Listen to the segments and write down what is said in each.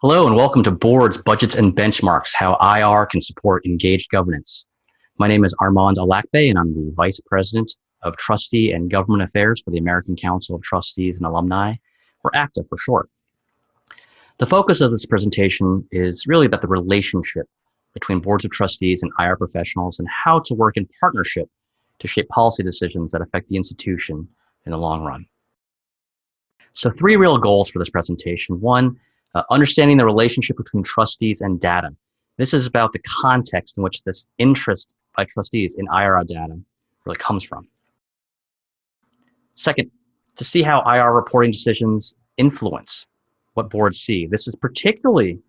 Hello and welcome to Boards, Budgets, and Benchmarks, how IR can support engaged governance. My name is Armand Alacbay, and I'm the Vice President of Trustee and Government Affairs for the American Council of Trustees and Alumni, or ACTA for short. The focus of this presentation is really about the relationship between boards of trustees and IR professionals and how to work in partnership to shape policy decisions that affect the institution in the long run. So 3 real goals for this presentation. One, understanding the relationship between trustees and data. This is about the context in which this interest by trustees in IR data really comes from. Second, to see how IR reporting decisions influence what boards see. This is particularly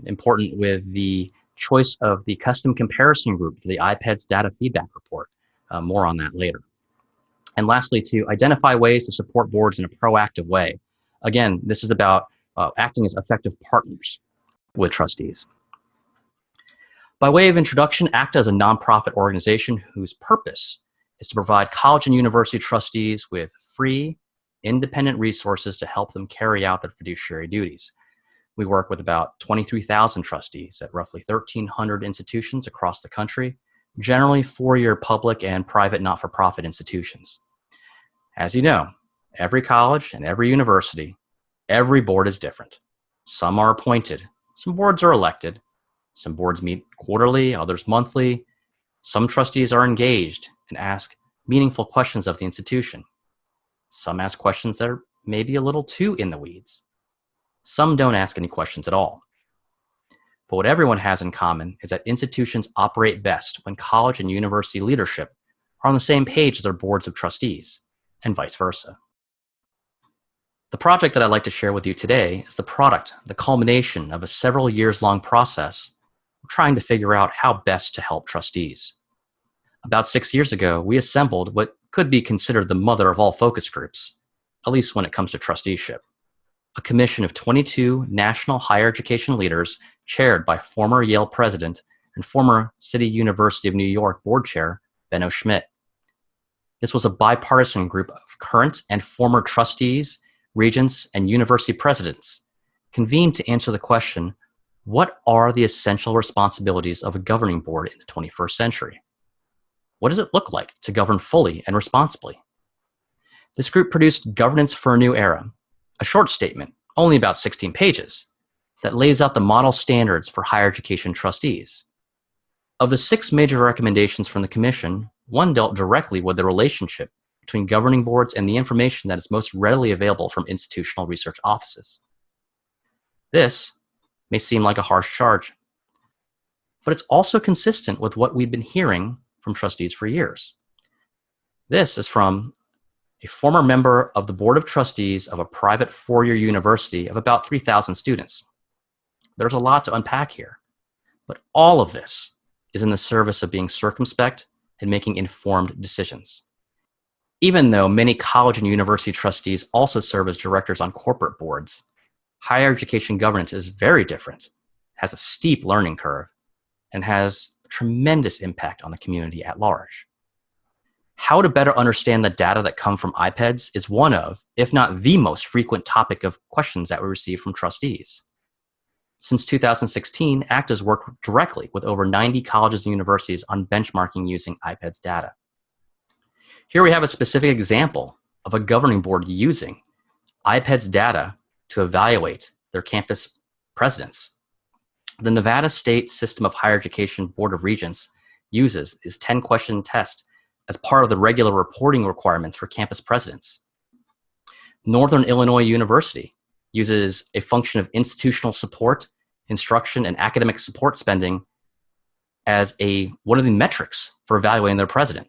important with the choice of the custom comparison group for the IPEDS data feedback report. More on that later. And lastly, to identify ways to support boards in a proactive way. Again, this is about acting as effective partners with trustees. By way of introduction, ACTA is a nonprofit organization whose purpose is to provide college and university trustees with free, independent resources to help them carry out their fiduciary duties. We work with about 23,000 trustees at roughly 1,300 institutions across the country, generally 4-year public and private not-for-profit institutions. As you know, every college and every university, every board is different. Some are appointed, some boards are elected, some boards meet quarterly, others monthly. Some trustees are engaged and ask meaningful questions of the institution. Some ask questions that are maybe a little too in the weeds. Some don't ask any questions at all. But what everyone has in common is that institutions operate best when college and university leadership are on the same page as their boards of trustees, and vice versa. The project that I'd like to share with you today is the product, the culmination of a several years-long process of trying to figure out how best to help trustees. About 6 years ago, we assembled what could be considered the mother of all focus groups, at least when it comes to trusteeship. A commission of 22 national higher education leaders chaired by former Yale president and former City University of New York board chair, Benno Schmidt. This was a bipartisan group of current and former trustees, regents, and university presidents convened to answer the question, what are the essential responsibilities of a governing board in the 21st century? What does it look like to govern fully and responsibly? This group produced Governance for a New Era, a short statement, only about 16 pages, that lays out the model standards for higher education trustees. Of the 6 major recommendations from the Commission, one dealt directly with the relationship between governing boards and the information that is most readily available from institutional research offices. This may seem like a harsh charge, but it's also consistent with what we've been hearing from trustees for years. This is from a former member of the Board of Trustees of a private 4-year university of about 3,000 students. There's a lot to unpack here, but all of this is in the service of being circumspect and making informed decisions. Even though many college and university trustees also serve as directors on corporate boards, higher education governance is very different, has a steep learning curve, and has a tremendous impact on the community at large. How to better understand the data that come from IPEDS is one of, if not the most frequent topic of questions that we receive from trustees. Since 2016, ACTA has worked directly with over 90 colleges and universities on benchmarking using IPEDS data. Here we have a specific example of a governing board using IPEDS data to evaluate their campus presidents. The Nevada State System of Higher Education Board of Regents uses this 10-question test as part of the regular reporting requirements for campus presidents. Northern Illinois University uses a function of institutional support, instruction, and academic support spending as one of the metrics for evaluating their president.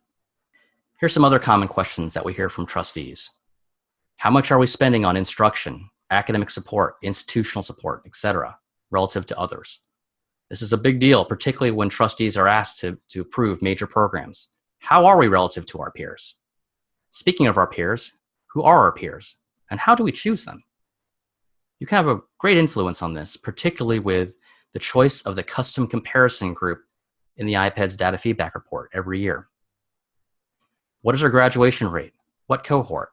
Here's some other common questions that we hear from trustees. How much are we spending on instruction, academic support, institutional support, etc., relative to others? This is a big deal, particularly when trustees are asked to approve major programs. How are we relative to our peers? Speaking of our peers, who are our peers, and how do we choose them? You can have a great influence on this, particularly with the choice of the custom comparison group in the IPEDS data feedback report every year. What is our graduation rate? What cohort?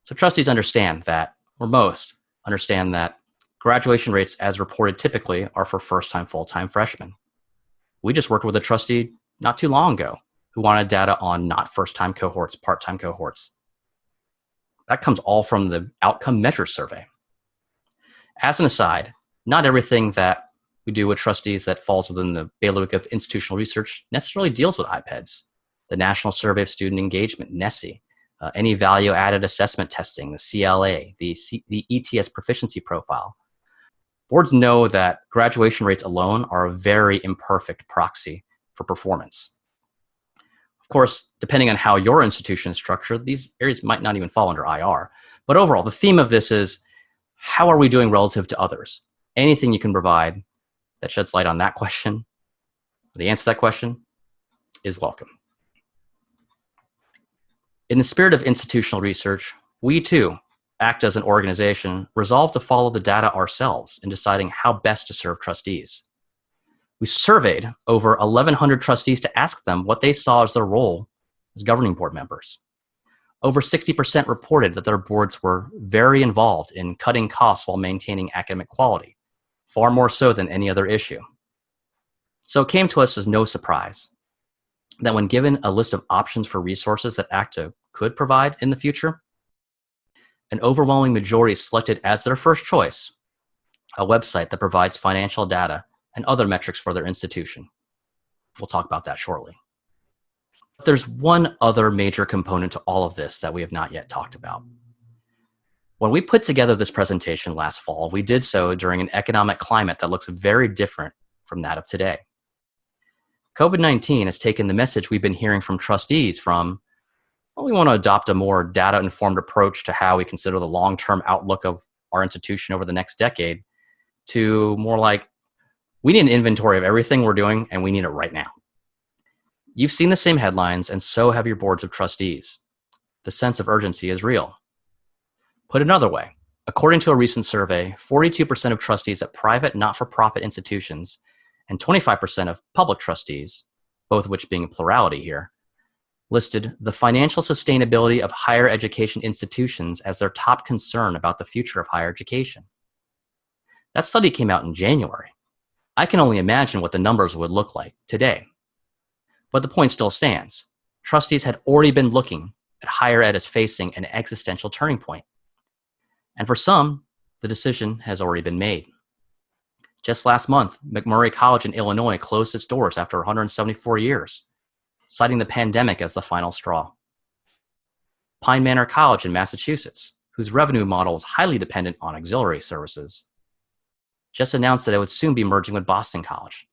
So trustees understand that, or most understand that Graduation rates, as reported typically, are for first-time full-time freshmen. We just worked with a trustee not too long ago who wanted data on not first-time cohorts, part-time cohorts. That comes all from the outcome measure survey. As an aside, not everything that we do with trustees that falls within the bailiwick of institutional research necessarily deals with IPEDS. The National Survey of Student Engagement, NSSE, any value-added assessment testing, the CLA, the ETS proficiency profile. Boards know that graduation rates alone are a very imperfect proxy for performance. Of course, depending on how your institution is structured, these areas might not even fall under IR. But overall, the theme of this is, how are we doing relative to others? Anything you can provide that sheds light on that question, the answer to that question, is welcome. In the spirit of institutional research, we too, ACTA as an organization, resolved to follow the data ourselves in deciding how best to serve trustees. We surveyed over 1,100 trustees to ask them what they saw as their role as governing board members. Over 60% reported that their boards were very involved in cutting costs while maintaining academic quality, far more so than any other issue. So it came to us as no surprise that when given a list of options for resources that ACTA could provide in the future, an overwhelming majority selected as their first choice a website that provides financial data and other metrics for their institution. We'll talk about that shortly. But there's one other major component to all of this that we have not yet talked about. When we put together this presentation last fall, we did so during an economic climate that looks very different from that of today. COVID-19 has taken the message we've been hearing from trustees from, well, we want to adopt a more data-informed approach to how we consider the long-term outlook of our institution over the next decade, to more like, we need an inventory of everything we're doing and we need it right now. You've seen the same headlines and so have your boards of trustees. The sense of urgency is real. Put another way, according to a recent survey, 42% of trustees at private not-for-profit institutions and 25% of public trustees, both of which being a plurality here, listed the financial sustainability of higher education institutions as their top concern about the future of higher education. That study came out in January. I can only imagine what the numbers would look like today. But the point still stands. Trustees had already been looking at higher ed as facing an existential turning point. And for some, the decision has already been made. Just last month, McMurray College in Illinois closed its doors after 174 years, citing the pandemic as the final straw. Pine Manor College in Massachusetts, whose revenue model is highly dependent on auxiliary services, just announced that it would soon be merging with Boston College.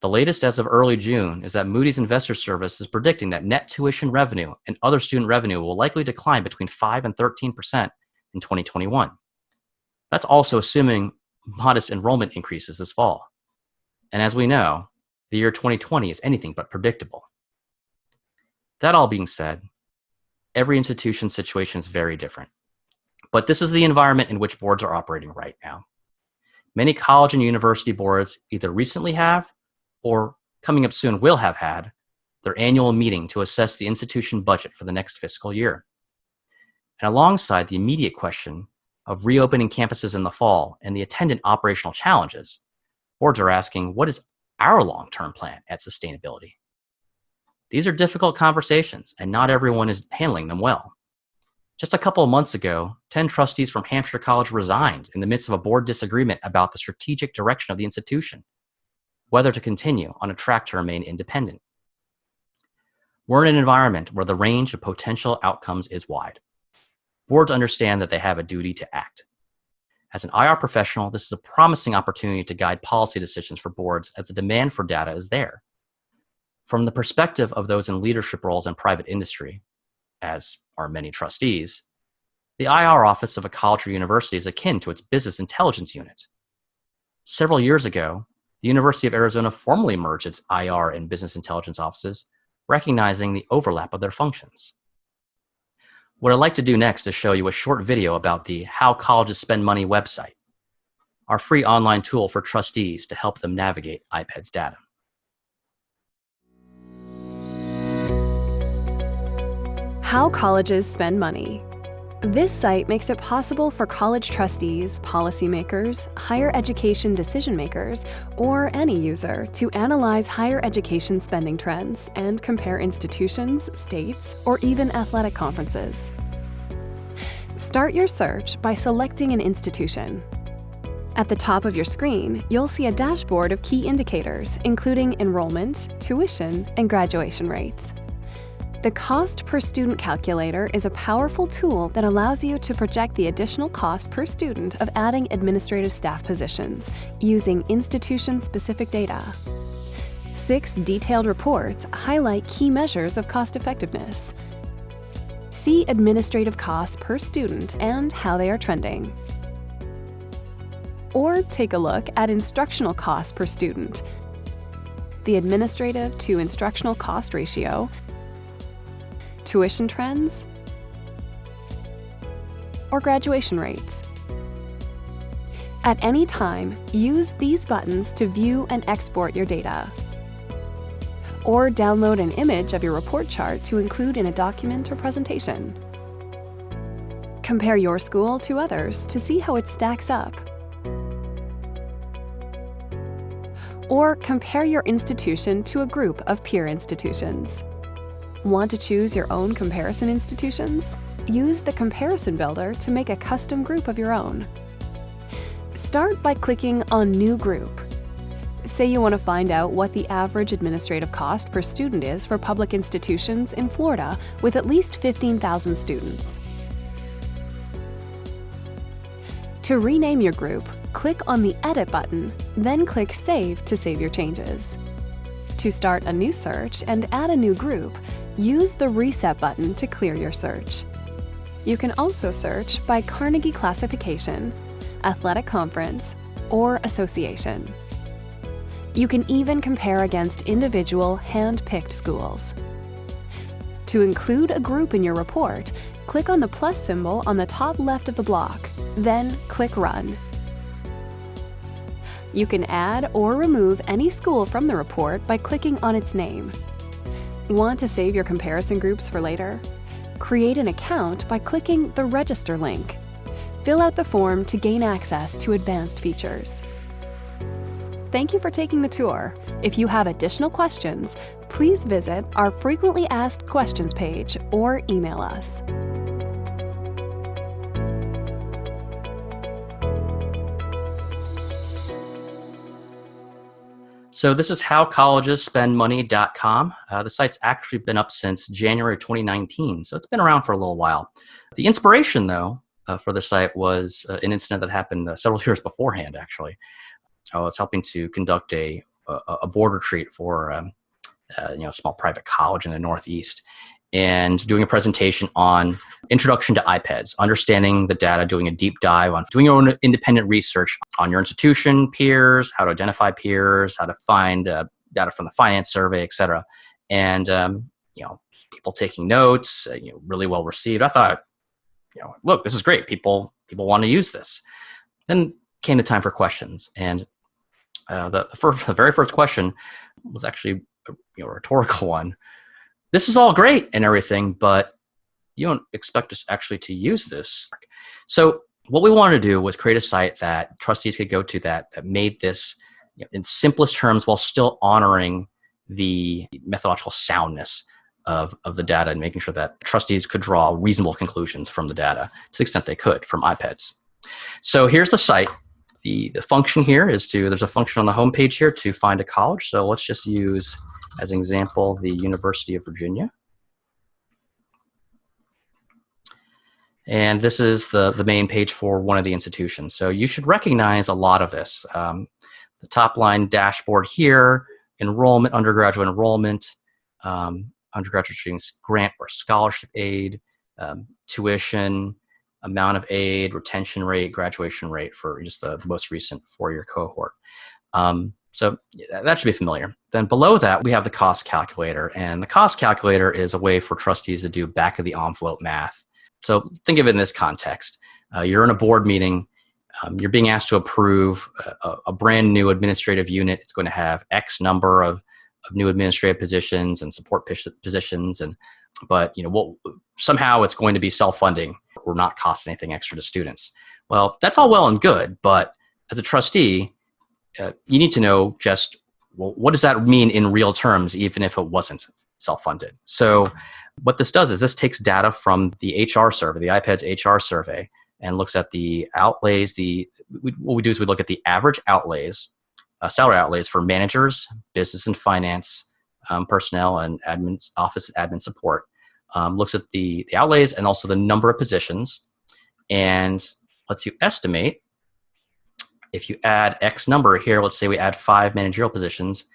The latest as of early June is that Moody's Investor Service is predicting that net tuition revenue and other student revenue will likely decline between 5 and 13% in 2021. That's also assuming modest enrollment increases this fall. And as we know, the year 2020 is anything but predictable. That all being said, every institution's situation is very different. But this is the environment in which boards are operating right now. Many college and university boards either recently have or coming up soon will have had their annual meeting to assess the institution budget for the next fiscal year. And alongside the immediate question of reopening campuses in the fall and the attendant operational challenges, boards are asking, what is our long-term plan at sustainability? These are difficult conversations, and not everyone is handling them well. Just a couple of months ago, 10 trustees from Hampshire College resigned in the midst of a board disagreement about the strategic direction of the institution, whether to continue on a track to remain independent. We're in an environment where the range of potential outcomes is wide. Boards understand that they have a duty to act. As an IR professional, this is a promising opportunity to guide policy decisions for boards as the demand for data is there. From the perspective of those in leadership roles in private industry, as are many trustees, the IR office of a college or university is akin to its business intelligence unit. Several years ago, the University of Arizona formally merged its IR and business intelligence offices, recognizing the overlap of their functions. What I'd like to do next is show you a short video about the How Colleges Spend Money website, our free online tool for trustees to help them navigate IPEDS data. How Colleges Spend Money, This site makes it possible for college trustees, policymakers, higher education decision makers, or any user to analyze higher education spending trends and compare institutions, states, or even athletic conferences. Start your search by selecting an institution. At the top of your screen, you'll see a dashboard of key indicators, including enrollment, tuition, and graduation rates. The Cost Per Student Calculator is a powerful tool that allows you to project the additional cost per student of adding administrative staff positions using institution-specific data. 6 detailed reports highlight key measures of cost-effectiveness. See administrative costs per student and how they are trending. Or take a look at instructional costs per student, the administrative to instructional cost ratio, tuition trends, or graduation rates. At any time, use these buttons to view and export your data. Or download an image of your report chart to include in a document or presentation. Compare your school to others to see how it stacks up. Or compare your institution to a group of peer institutions. Want to choose your own comparison institutions? Use the Comparison Builder to make a custom group of your own. Start by clicking on New Group. Say you want to find out what the average administrative cost per student is for public institutions in Florida with at least 15,000 students. To rename your group, click on the Edit button, then click Save to save your changes. To start a new search and add a new group, use the Reset button to clear your search. You can also search by Carnegie classification, athletic conference, or association. You can even compare against individual hand-picked schools. To include a group in your report, click on the plus symbol on the top left of the block, then click Run. You can add or remove any school from the report by clicking on its name. Want to save your comparison groups for later? Create an account by clicking the Register link. Fill out the form to gain access to advanced features. Thank you for taking the tour. If you have additional questions, please visit our Frequently Asked Questions page or email us. So this is howcollegesspendmoney.com. The site's actually been up since January 2019, so it's been around for a little while. The inspiration, though, for the site was an incident that happened several years beforehand, actually. I was helping to conduct a board retreat for a small private college in the Northeast, and doing a presentation on introduction to iPads, understanding the data, doing a deep dive on doing your own independent research on your institution, peers, how to identify peers, how to find data from the finance survey, et cetera. And, people taking notes, really well received. I thought, look, this is great. People want to use this. Then came the time for questions. And the very first question was actually a rhetorical one. This is all great and everything, but you don't expect us actually to use this. So what we wanted to do was create a site that trustees could go to that made this in simplest terms while still honoring the methodological soundness of the data and making sure that trustees could draw reasonable conclusions from the data to the extent they could from iPads. So here's the site. The function here is there's a function on the home page here to find a college. So let's just use, as an example, the University of Virginia. And this is the main page for one of the institutions. So you should recognize a lot of this. The top line dashboard here, enrollment, undergraduate enrollment, undergraduate students grant or scholarship aid, tuition, amount of aid, retention rate, graduation rate for just the most recent four-year cohort. So that should be familiar. Then below that, we have the cost calculator. And the cost calculator is a way for trustees to do back-of-the-envelope math. So think of it in this context. You're in a board meeting. You're being asked to approve a brand new administrative unit. It's going to have X number of new administrative positions and support positions and but somehow it's going to be self-funding or not cost anything extra to students. Well, that's all well and good, but as a trustee, you need to know just, well, what does that mean in real terms, even if it wasn't self-funded? So what this does is this takes data from the HR survey, the IPEDS HR survey, and looks at the outlays. What we do is we look at the average outlays, salary outlays for managers, business and finance, personnel, and office admin support. Looks at the outlays and also the number of positions, and lets you estimate, if you add X number here, let's say we add 5 managerial positions,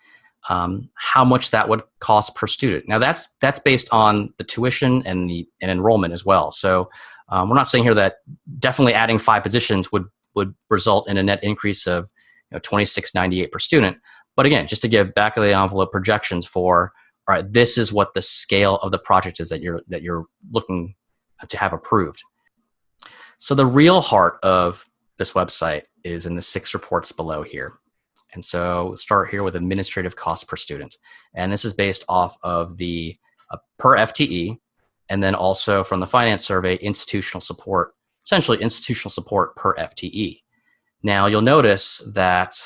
how much that would cost per student. Now that's based on the tuition and enrollment as well. So we're not saying here that definitely adding 5 positions would result in a net increase of $26.98 per student. But again, just to give back of the envelope projections for, all right, this is what the scale of the project is that you're looking to have approved. So the real heart of this website is in the 6 reports below here. And so we'll start here with administrative cost per student. And this is based off of the per FTE, and then also from the finance survey, institutional support, essentially institutional support per FTE. Now you'll notice that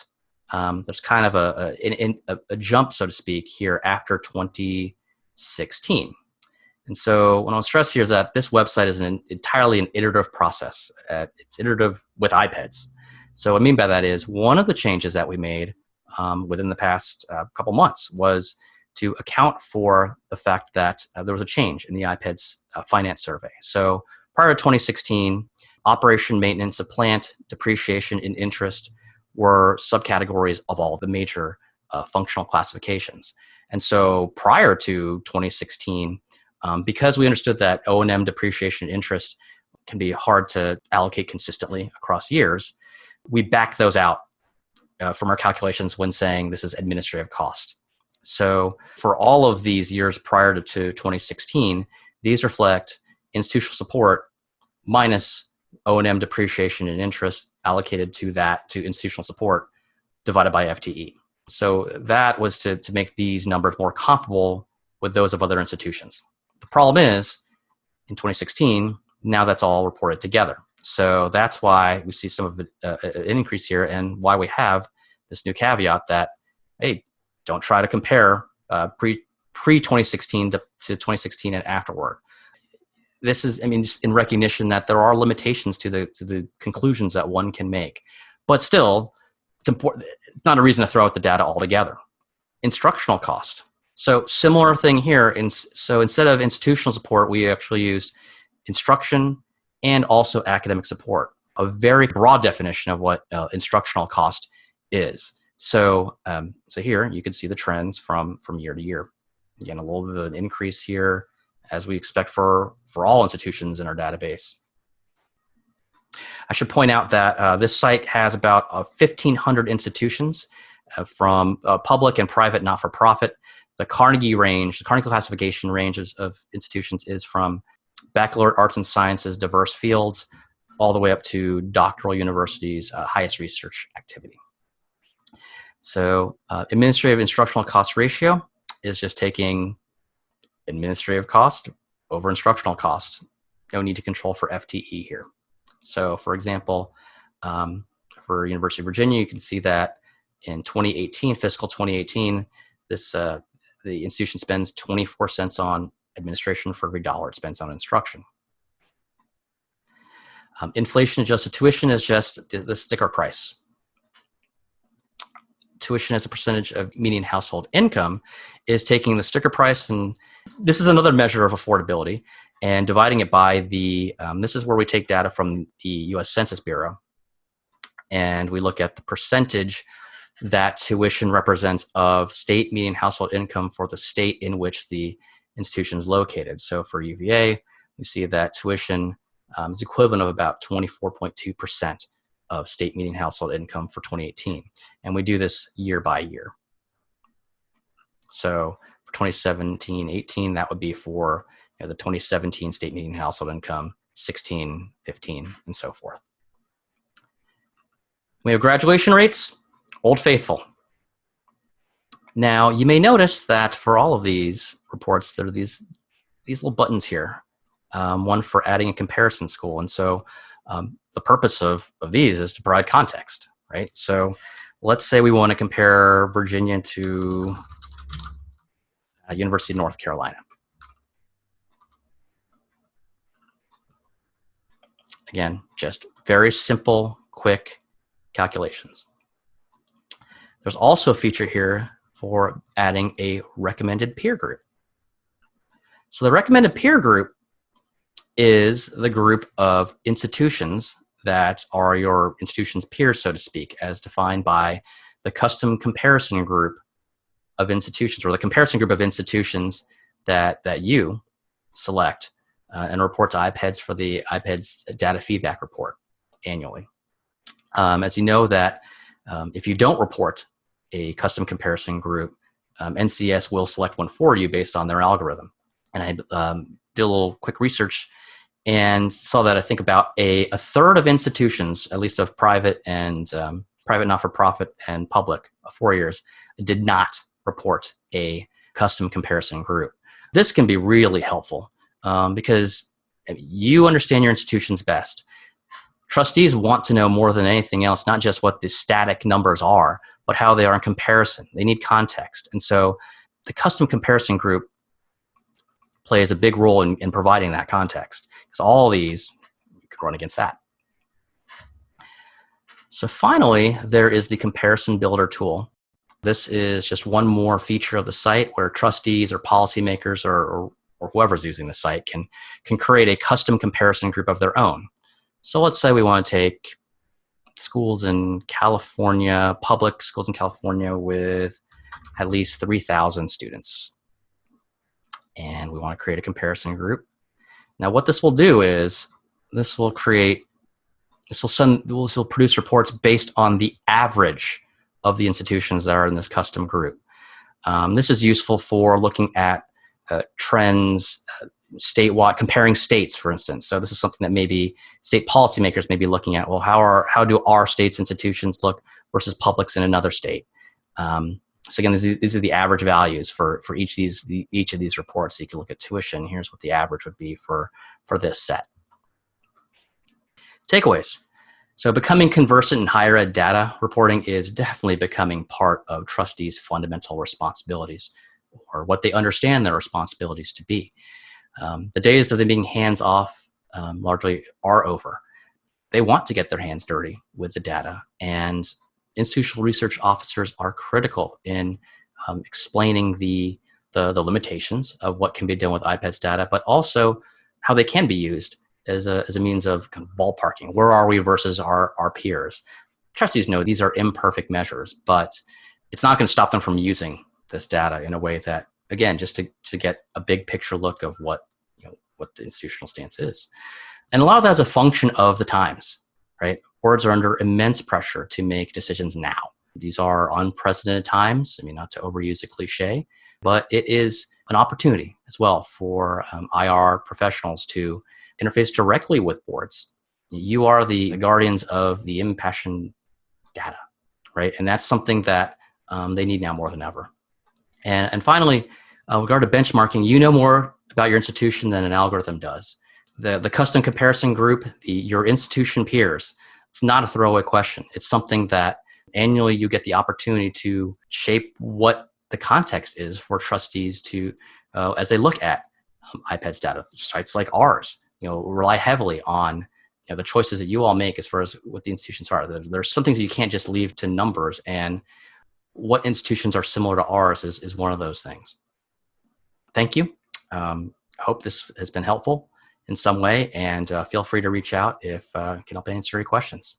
there's kind of a jump, so to speak, here after 2016. And so what I'll stress here is that this website is entirely an iterative process. It's iterative with IPEDS. So what I mean by that is one of the changes that we made within the past couple months was to account for the fact that there was a change in the IPEDS finance survey. So prior to 2016, operation, maintenance of plant, depreciation, and interest were subcategories of all the major functional classifications. And so prior to 2016, because we understood that O&M, depreciation, and interest can be hard to allocate consistently across years, we backed those out from our calculations when saying this is administrative cost. So for all of these years prior to 2016, these reflect institutional support minus O&M, depreciation, and interest allocated to institutional support divided by FTE. So that was to make these numbers more comparable with those of other institutions. The problem is, in 2016, now that's all reported together. So that's why we see some of an increase here, and why we have this new caveat that, hey, don't try to compare pre-2016 to 2016 and afterward. This is, just in recognition that there are limitations to the conclusions that one can make. But still, it's important. It's not a reason to throw out the data altogether. Instructional cost. So similar thing here. So instead of institutional support, we actually used instruction and also academic support, a very broad definition of what instructional cost is. So here you can see the trends from year to year. Again, a little bit of an increase here, as we expect for all institutions in our database. I should point out that this site has about 1,500 institutions from public and private not-for-profit. The Carnegie classification range of institutions is from baccalaureate arts and sciences, diverse fields, all the way up to doctoral universities, highest research activity. So administrative instructional cost ratio is just taking administrative cost over instructional cost. No need to control for FTE here. So for example, for University of Virginia, you can see that in 2018, fiscal 2018, the institution spends 24 cents on administration for every dollar it spends on instruction. Inflation-adjusted tuition is just the sticker price. Tuition as a percentage of median household income is taking the sticker price, and this is another measure of affordability, and dividing it by this is where we take data from the U.S. Census Bureau, and we look at the percentage that tuition represents of state median household income for the state in which the institution is located. So for UVA, we see that tuition is equivalent of about 24.2% of state median household income for 2018. And we do this year by year. So for 2017-18, that would be for the 2017 state median household income, 16, 15, and so forth. We have graduation rates, Old Faithful. Now, you may notice that for all of these reports, there are these these little buttons here, one for adding a comparison school. And so the purpose of these is to provide context, right? So let's say we want to compare Virginia to University of North Carolina. Again, just very simple, quick calculations. There's also a feature here for adding a recommended peer group. So the recommended peer group is the group of institutions that are your institution's peers, so to speak, as defined by the custom comparison group of institutions, or the comparison group of institutions that you select and report to IPEDS for the IPEDS data feedback report annually. As you know that if you don't report a custom comparison group, NCS will select one for you based on their algorithm. And I did a little quick research and saw that I think about a third of institutions, at least of private and private not-for-profit and public, 4 years, did not report a custom comparison group. This can be really helpful because you understand your institutions best. Trustees want to know more than anything else, not just what the static numbers are, but how they are in comparison. They need context. And so the custom comparison group plays a big role in providing that context, because all these you could run against that. So finally, there is the comparison builder tool. This is just one more feature of the site where trustees or policymakers or whoever's using the site can create a custom comparison group of their own. So let's say we want to take schools in California, public schools in California with at least 3,000 students. And we want to create a comparison group. Now what this will do is this will produce reports based on the average of the institutions that are in this custom group. This is useful for looking at trends statewide, comparing states, for instance. So this is something that maybe state policymakers may be looking at. Well, how do our state's institutions look versus publics in another state? So again, these are the average values for each of these reports. So you can look at tuition. Here's what the average would be for this set. Takeaways. So becoming conversant in higher ed data reporting is definitely becoming part of trustees' fundamental responsibilities, or what they understand their responsibilities to be. The days of them being hands-off largely are over. They want to get their hands dirty with the data, and institutional research officers are critical in explaining the limitations of what can be done with IPEDS data, but also how they can be used as a means of kind of ballparking. Where are we versus our peers? Trustees know these are imperfect measures, but it's not going to stop them from using this data in a way that, again, just to get a big picture look of what the institutional stance is. And a lot of that is a function of the times, right? Boards are under immense pressure to make decisions now. These are unprecedented times. I mean, not to overuse a cliche, but it is an opportunity as well for IR professionals to interface directly with boards. You are the guardians of the impassioned data, right? And that's something that they need now more than ever. And finally, with regard to benchmarking, you know more about your institution than an algorithm does. The custom comparison group, your institution peers, it's not a throwaway question. It's something that annually you get the opportunity to shape what the context is for trustees to, as they look at IPEDS data. Sites like ours, rely heavily on the choices that you all make as far as what the institutions are. There's some things that you can't just leave to numbers, and what institutions are similar to ours is one of those things. Thank you. I hope this has been helpful in some way, and feel free to reach out if I can help answer your questions.